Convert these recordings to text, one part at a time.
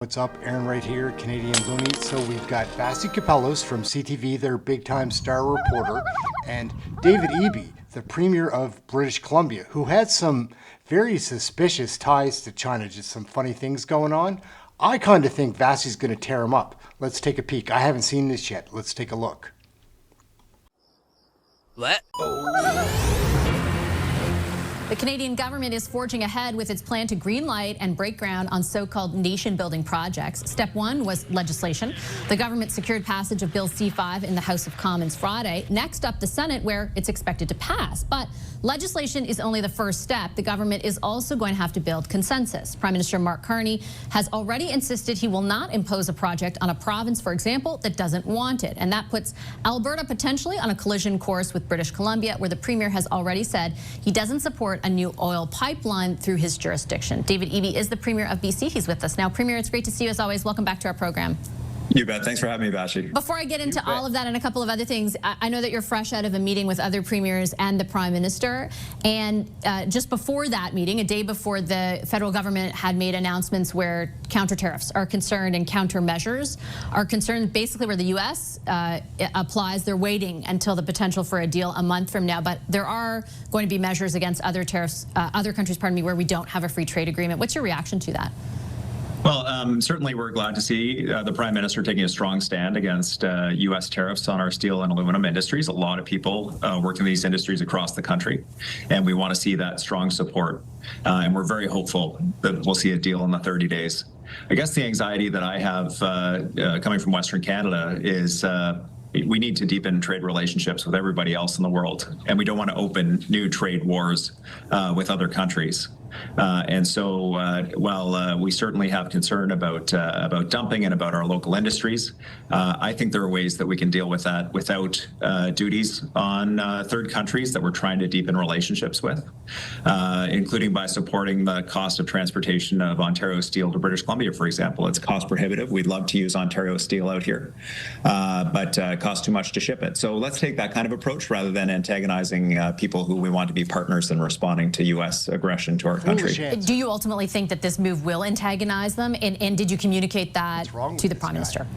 What's up? Aaron right here, Canadian Looney. So we've got Vassy Kapelos from CTV, their big-time star reporter, and David Eby, the Premier of British Columbia, who had some very suspicious ties to China, just some funny things going on. I kind of think Vassy's going to tear him up. Let's take a peek. I haven't seen this yet. Let's take a look. What? The Canadian government is forging ahead with its plan to greenlight and break ground on so-called nation-building projects. Step one was legislation. The government secured passage of Bill C-5 in the House of Commons Friday. Next up, the Senate, where it's expected to pass. But legislation is only the first step. The government is also going to have to build consensus. Prime Minister Mark Carney has already insisted he will not impose a project on a province, for example, that doesn't want it. And that puts Alberta potentially on a collision course with British Columbia, where the Premier has already said he doesn't support a new oil pipeline through his jurisdiction. David Eby is the Premier of BC. He's with us now. Premier, it's great to see you as always. Welcome back to our program. You bet. Thanks for having me, Vassy. Before I get into all of that and a couple of other things, I know that you're fresh out of a meeting with other premiers and the Prime Minister. And just before that meeting, a day before, the federal government had made announcements where counter tariffs are concerned and countermeasures are concerned, basically where the U.S. applies. They're waiting until the potential for a deal a month from now. But there are going to be measures against other tariffs, other countries, where we don't have a free trade agreement. What's your reaction to that? Well, certainly we're glad to see the Prime Minister taking a strong stand against U.S. tariffs on our steel and aluminum industries. A lot of people work in these industries across the country, and we want to see that strong support. And we're very hopeful that we'll see a deal in the 30 days. I guess the anxiety that I have coming from Western Canada is we need to deepen trade relationships with everybody else in the world, and we don't want to open new trade wars with other countries. And so while we certainly have concern about dumping and about our local industries, I think there are ways that we can deal with that without duties on third countries that we're trying to deepen relationships with, including by supporting the cost of transportation of Ontario steel to British Columbia, for example. It's cost prohibitive. We'd love to use Ontario steel out here, but it costs too much to ship it. So let's take that kind of approach rather than antagonizing people who we want to be partners in responding to U.S. aggression to our country. Do you ultimately think that this move will antagonize them? And did you communicate that to the Prime Minister?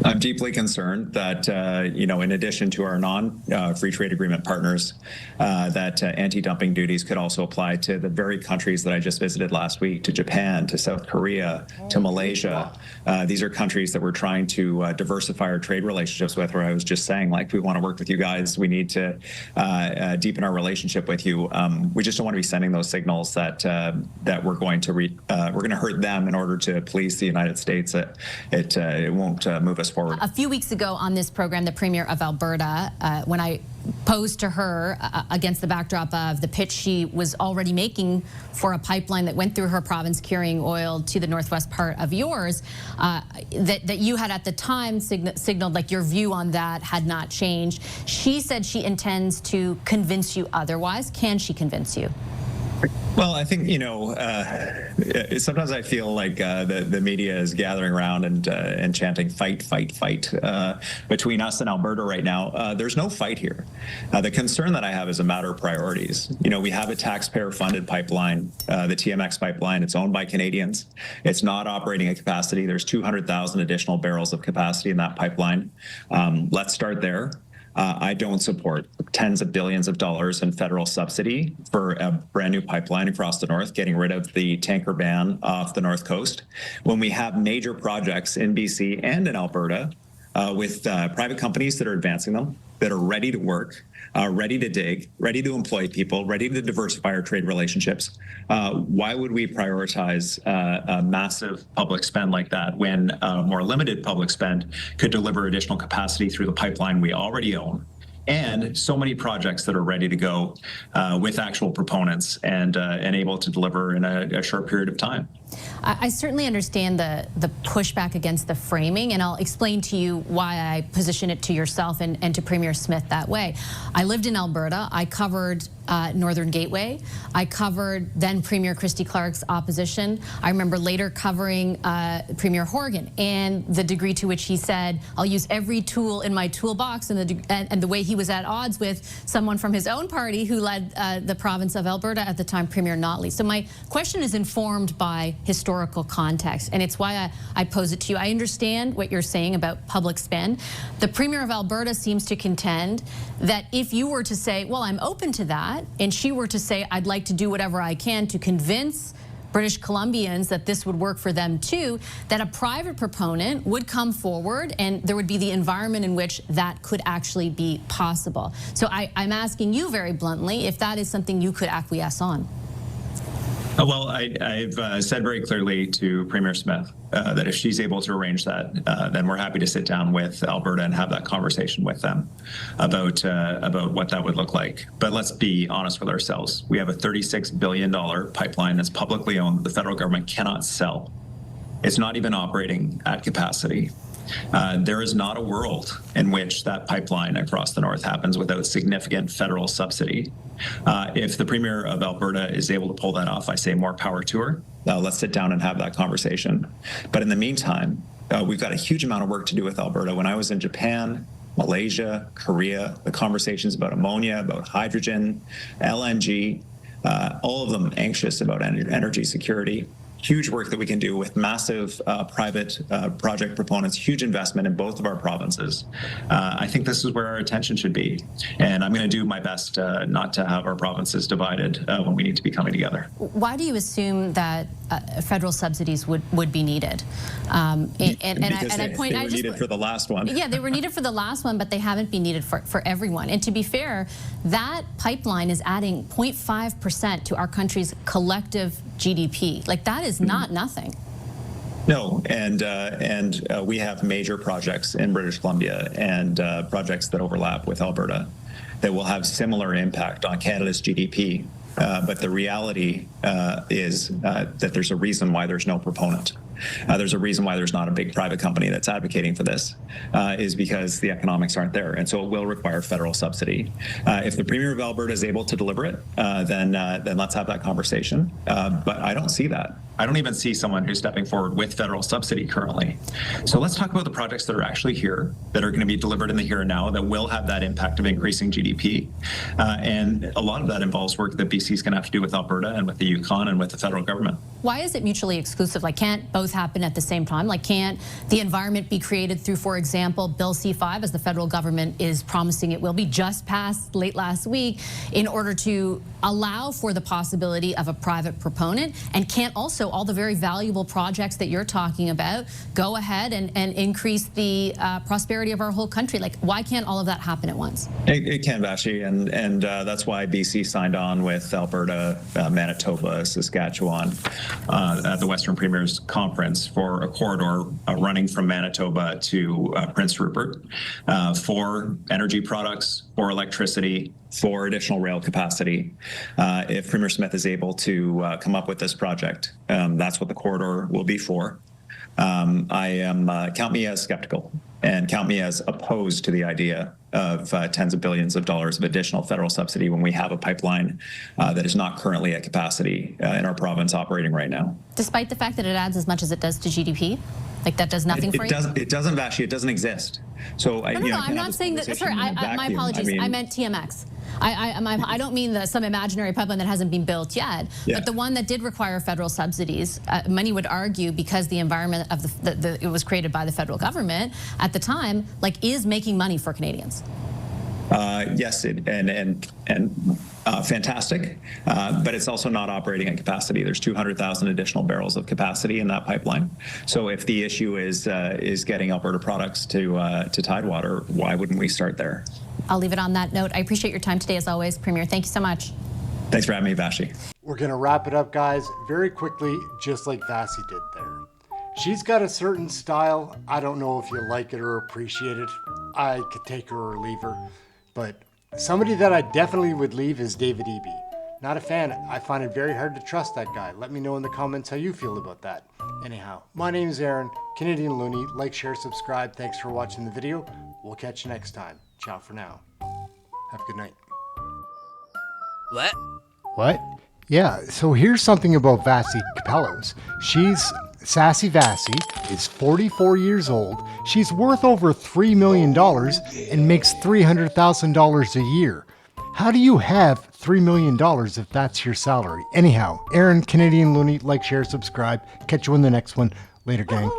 I'm deeply concerned that, in addition to our non-free trade agreement partners, that anti-dumping duties could also apply to the very countries that I just visited last week, to Japan, to South Korea, to Malaysia. These are countries that we're trying to diversify our trade relationships with, where I was just saying, like, we want to work with you guys. We need to deepen our relationship with you. We just don't want to be sending those signals that we're going to hurt them in order to please the United States. It won't move us forward. A few weeks ago on this program, the Premier of Alberta, when I posed to her against the backdrop of the pitch she was already making for a pipeline that went through her province carrying oil to the northwest part of yours, that you had at the time signaled like your view on that had not changed. She said she intends to convince you otherwise. Can she convince you? Well, I think, sometimes I feel like the media is gathering around and chanting fight, fight, fight between us and Alberta right now. There's no fight here. The concern that I have is a matter of priorities. We have a taxpayer-funded pipeline, the TMX pipeline. It's owned by Canadians. It's not operating at capacity. There's 200,000 additional barrels of capacity in that pipeline. Let's start there. I don't support tens of billions of dollars in federal subsidy for a brand new pipeline across the north, getting rid of the tanker ban off the north coast, when we have major projects in BC and in Alberta with private companies that are advancing them, that are ready to work, ready to dig, ready to employ people, ready to diversify our trade relationships. Why would we prioritize a massive public spend like that when a more limited public spend could deliver additional capacity through the pipeline we already own? And so many projects that are ready to go with actual proponents and able to deliver in a short period of time. I certainly understand the pushback against the framing, and I'll explain to you why I position it to yourself and to Premier Smith that way. I lived in Alberta. I covered Northern Gateway. I covered then Premier Christy Clark's opposition. I remember later covering Premier Horgan and the degree to which he said, I'll use every tool in my toolbox, and the way he was at odds with someone from his own party who led the province of Alberta at the time, Premier Notley. So my question is informed by historical context. And it's why I pose it to you. I understand what you're saying about public spend. The Premier of Alberta seems to contend that if you were to say, well, I'm open to that, and she were to say, I'd like to do whatever I can to convince British Columbians that this would work for them too, that a private proponent would come forward and there would be the environment in which that could actually be possible. So I'm asking you very bluntly if that is something you could acquiesce on. Well, I've said very clearly to Premier Smith that if she's able to arrange that, then we're happy to sit down with Alberta and have that conversation with them about what that would look like. But let's be honest with ourselves. We have a $36 billion pipeline that's publicly owned that the federal government cannot sell. It's not even operating at capacity. There is not a world in which that pipeline across the north happens without significant federal subsidy. If the Premier of Alberta is able to pull that off, I say more power to her. Let's sit down and have that conversation. But in the meantime, we've got a huge amount of work to do with Alberta. When I was in Japan, Malaysia, Korea, the conversations about ammonia, about hydrogen, LNG, all of them anxious about energy security. Huge work that we can do with massive private project proponents, huge investment in both of our provinces. I think this is where our attention should be. And I'm going to do my best not to have our provinces divided when we need to be coming together. Why do you assume that federal subsidies would be needed? They were needed for the last one. Yeah, they were needed for the last one, but they haven't been needed for everyone. And to be fair, that pipeline is adding 0.5% to our country's collective GDP. Like, that is not nothing. No, and we have major projects in British Columbia and projects that overlap with Alberta that will have similar impact on Canada's GDP. But the reality is that there's a reason why there's no proponent. There's a reason why there's not a big private company that's advocating for this, is because the economics aren't there. And so it will require federal subsidy. If the Premier of Alberta is able to deliver it, then let's have that conversation. But I don't see that. I don't even see someone who's stepping forward with federal subsidy currently. So let's talk about the projects that are actually here, that are going to be delivered in the here and now, that will have that impact of increasing GDP. And a lot of that involves work that BC is going to have to do with Alberta and with the Yukon and with the federal government. Why is it mutually exclusive? Like, can't both happen at the same time? Like, can't the environment be created through, for example, Bill C-5, as the federal government is promising it will be, just passed late last week, in order to allow for the possibility of a private proponent? And can't also all the very valuable projects that you're talking about go ahead and increase the prosperity of our whole country? Like, why can't all of that happen at once? It can, Vassy, and that's why BC signed on with Alberta, Manitoba, Saskatchewan at the Western Premiers Conference for a corridor running from Manitoba to Prince Rupert for energy products, for electricity, for additional rail capacity. If Premier Smith is able to come up with this project, that's what the corridor will be for. Count me as skeptical and count me as opposed to the idea of tens of billions of dollars of additional federal subsidy when we have a pipeline that is not currently at capacity in our province operating right now. Despite the fact that it adds as much as it does to GDP? Like, that does nothing for you? It doesn't, Vassy. It doesn't exist. So no, I'm not saying that. Sorry, my apologies. I meant TMX. I don't mean some imaginary pipeline that hasn't been built yet, but the one that did require federal subsidies. Many would argue, because the environment of it was created by the federal government at the time, like, is making money for Canadians. Yes, fantastic, but it's also not operating at capacity. There's 200,000 additional barrels of capacity in that pipeline. So if the issue is getting Alberta products to Tidewater, why wouldn't we start there? I'll leave it on that note. I appreciate your time today, as always, Premier. Thank you so much. Thanks for having me, Vassy. We're going to wrap it up, guys, very quickly, just like Vassy did there. She's got a certain style. I don't know if you like it or appreciate it. I could take her or leave her. But somebody that I definitely would leave is David Eby. Not a fan. I find it very hard to trust that guy. Let me know in the comments how you feel about that. Anyhow, my name is Aaron, Canadian Looney. Like, share, subscribe. Thanks for watching the video. We'll catch you next time. Ciao for now. Have a good night. What? Yeah, so here's something about Vassy Kapelos. She's Sassy Vassy, is 44 years old. She's worth over $3 million and makes $300,000 a year. How do you have $3 million if that's your salary? Anyhow, Aaron, Canadian Looney, like, share, subscribe. Catch you in the next one. Later, gang.